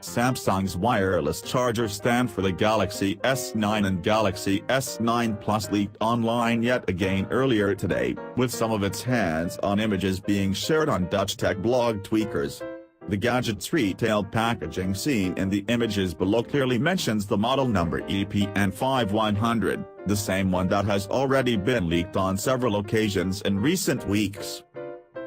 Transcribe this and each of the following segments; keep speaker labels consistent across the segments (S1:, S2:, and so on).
S1: Samsung's wireless charger stand for the Galaxy S9 and Galaxy S9 Plus leaked online yet again earlier today, with some of its hands-on images being shared on Dutch tech blog Tweakers. The Gadget's retail packaging seen in the images below clearly mentions the model number EPN5100, the same one that has already been leaked on several occasions in recent weeks.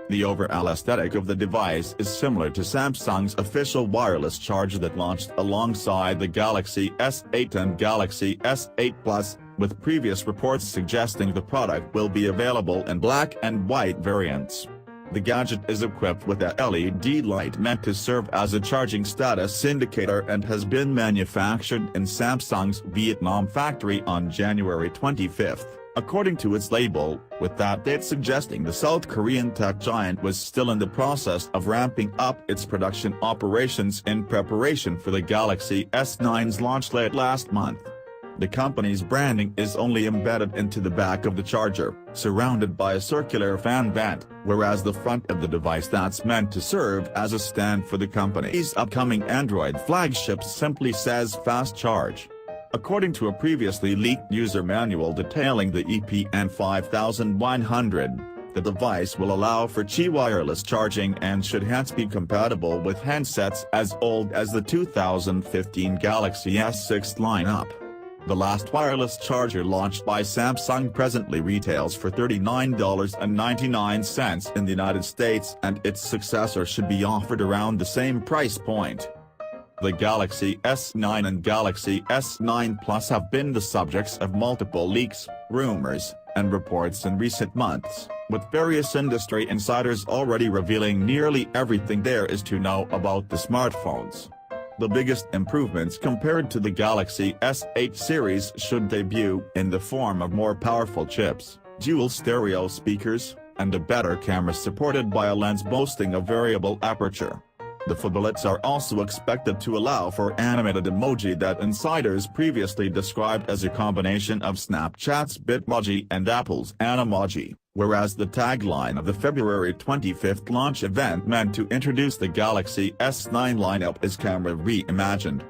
S1: The overall aesthetic of the device is similar to Samsung's official wireless charger that launched alongside the Galaxy S8 and Galaxy S8 Plus, with previous reports suggesting the product will be available in black and white variants. The Gadget is equipped with a LED light meant to serve as a charging status indicator and has been manufactured in Samsung's Vietnam factory on January 25. According to its label, with that date suggesting the South Korean tech giant was still in the process of ramping up its production operations in preparation for the Galaxy S9's launch late last month. The company's branding is only embedded into the back of the charger, surrounded by a circular fan vent, whereas the front of the device that's meant to serve as a stand for the company's upcoming Android flagship simply says Fast Charge. According to a previously leaked user manual detailing the EPN5100, the device will allow for Qi wireless charging and should hence be compatible with handsets as old as the 2015 Galaxy S6 lineup. The last wireless charger launched by Samsung presently retails for $39.99 in the United States, and its successor should be offered around the same price point. The Galaxy S9 and Galaxy S9 Plus have been the subjects of multiple leaks, rumors, and reports in recent months, with various industry insiders already revealing nearly everything there is to know about the smartphones. The biggest improvements compared to the Galaxy S8 series should debut in the form of more powerful chips, dual stereo speakers, and a better camera supported by a lens boasting a variable aperture. The phablets are also expected to allow for animated emoji that insiders previously described as a combination of Snapchat's Bitmoji and Apple's Animoji, whereas the tagline of the February 25 launch event meant to introduce the Galaxy S9 lineup is Camera Reimagined.